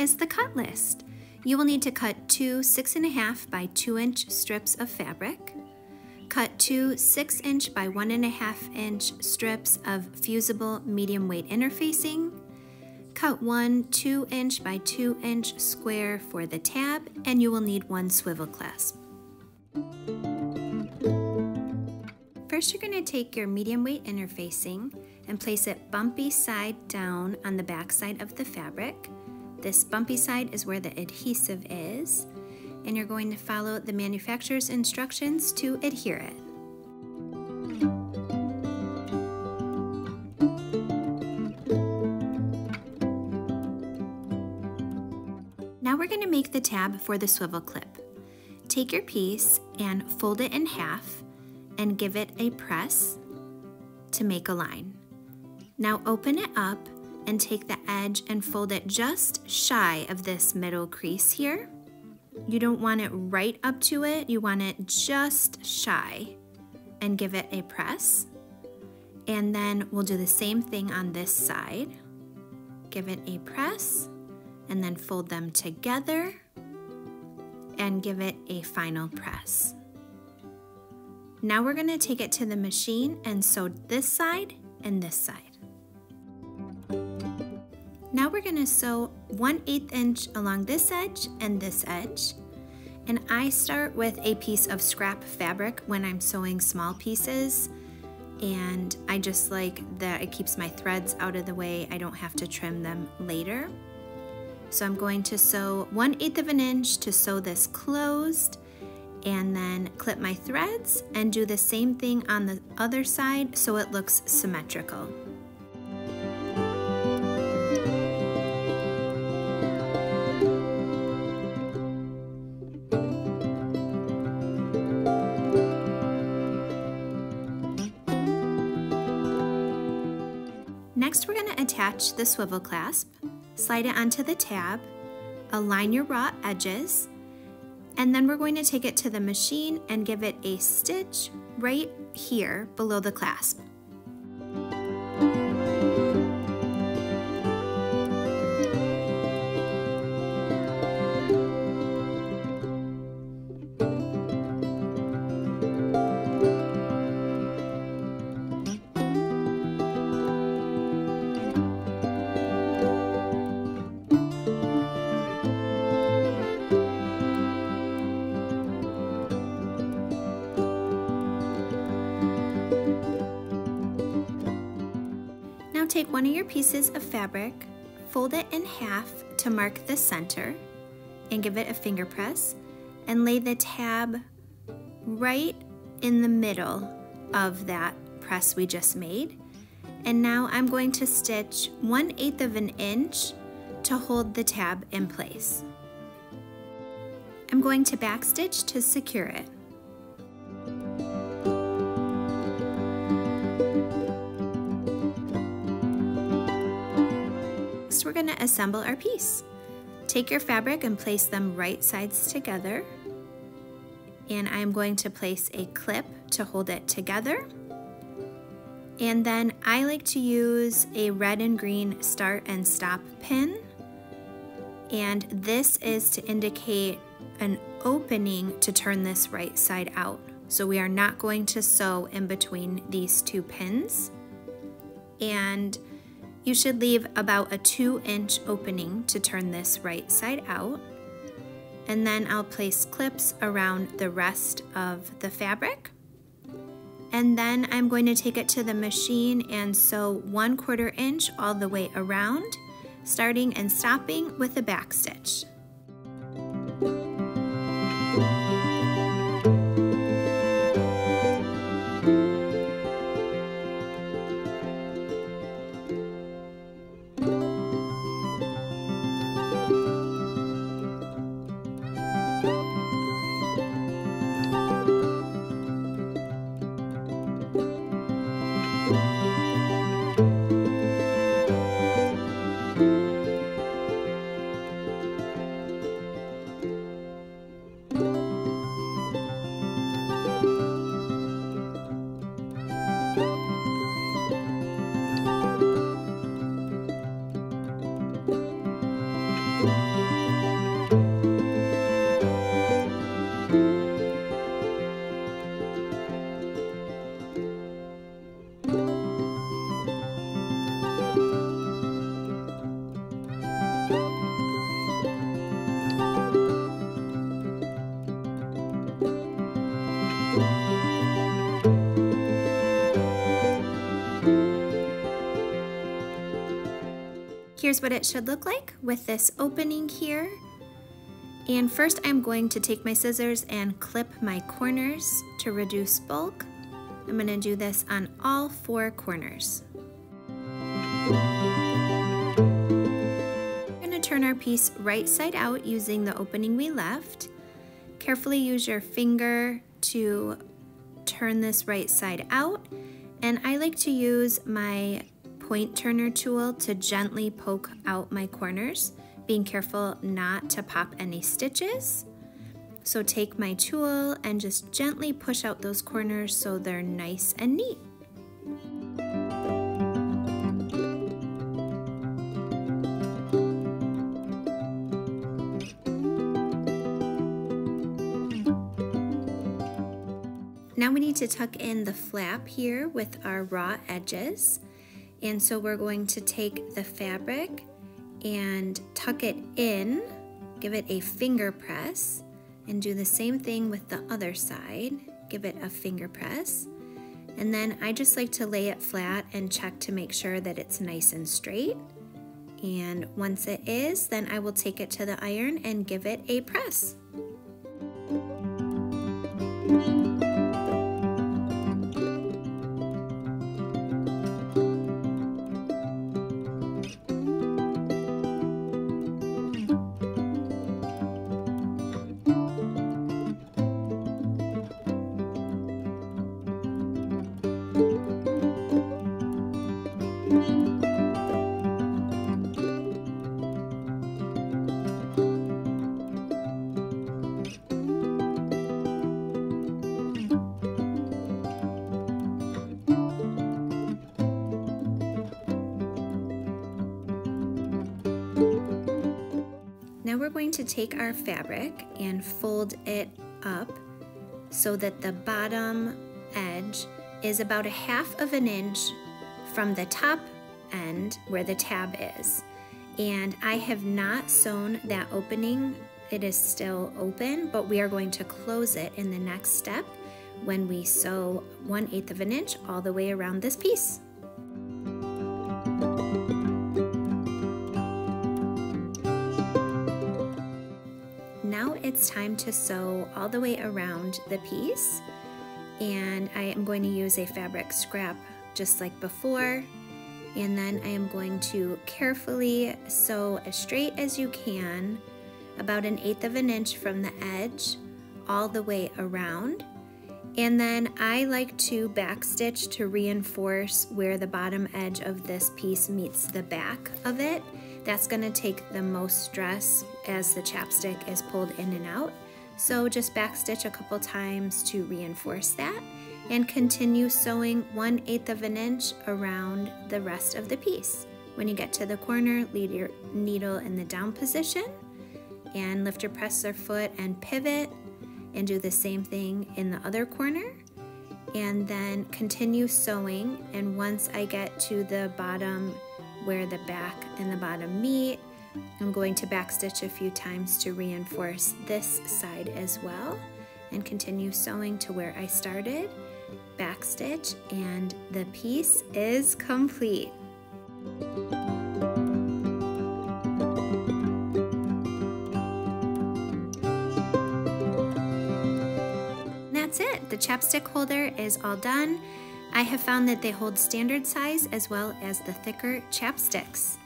is the cut list. You will need to cut 2 6.5 by 2-inch strips of fabric, cut 2 6-inch by 1.5-inch strips of fusible medium weight interfacing, cut 1 2-inch by 2-inch square for the tab, and you will need 1 swivel clasp. First, you're going to take your medium weight interfacing and place it bumpy side down on the back side of the fabric. This bumpy side is where the adhesive is, and you're going to follow the manufacturer's instructions to adhere it. Now we're going to make the tab for the swivel clip. Take your piece and fold it in half and give it a press to make a line. Now open it up and take the edge and fold it just shy of this middle crease here. You don't want it right up to it, you want it just shy, and give it a press. And then we'll do the same thing on this side. Give it a press and then fold them together and give it a final press. Now we're going to take it to the machine and sew this side and this side. Now we're going to sew 1/8 inch along this edge and this edge. And I start with a piece of scrap fabric when I'm sewing small pieces, and I just like that it keeps my threads out of the way. I don't have to trim them later. So I'm going to sew 1/8 inch to sew this closed, and then clip my threads and do the same thing on the other side so it looks symmetrical. Next, we're going to attach the swivel clasp, slide it onto the tab, align your raw edges, and then we're going to take it to the machine and give it a stitch right here below the clasp. Take one of your pieces of fabric, fold it in half to mark the center, and give it a finger press, and lay the tab right in the middle of that press we just made. And now I'm going to stitch 1/8 inch to hold the tab in place. I'm going to backstitch to secure it. We're going to assemble our piece. Take your fabric and place them right sides together, and I'm going to place a clip to hold it together, and then I like to use a red and green start and stop pin, and this is to indicate an opening to turn this right side out. So we are not going to sew in between these two pins, and you should leave about a 2-inch opening to turn this right side out. And then I'll place clips around the rest of the fabric. And then I'm going to take it to the machine and sew 1/4 inch all the way around, starting and stopping with a back stitch. here's what it should look like with this opening here. And first I'm going to take my scissors and clip my corners to reduce bulk. I'm going to do this on all 4 corners. We're going to turn our piece right side out using the opening we left. Carefully use your finger to turn this right side out, and I like to use my point turner tool to gently poke out my corners, being careful not to pop any stitches. So take my tool and just gently push out those corners so they're nice and neat. Now we need to tuck in the flap here with our raw edges. And so we're going to take the fabric and tuck it in, give it a finger press, and do the same thing with the other side. Give it a finger press. And then I just like to lay it flat and check to make sure that it's nice and straight. And once it is, then I will take it to the iron and give it a press. Now we're going to take our fabric and fold it up so that the bottom edge is about 1/2 of an inch from the top end where the tab is. And I have not sewn that opening. It is still open, but we are going to close it in the next step when we sew 1/8 of an inch all the way around this piece. Now it's time to sew all the way around the piece, and I am going to use a fabric scrap just like before, and then I am going to carefully sew as straight as you can, about 1/8 of an inch from the edge all the way around. And then I like to backstitch to reinforce where the bottom edge of this piece meets the back of it. That's going to take the most stress as the chapstick is pulled in and out. So just backstitch a couple times to reinforce that, and continue sewing 1/8 of an inch around the rest of the piece. When you get to the corner, leave your needle in the down position and lift your presser foot and pivot, and do the same thing in the other corner, and then continue sewing. And once I get to the bottom where the back and the bottom meet, I'm going to backstitch a few times to reinforce this side as well, and continue sewing to where I started, backstitch, and the piece is complete. That's it. The chapstick holder is all done. I have found that they hold standard size as well as the thicker chapsticks.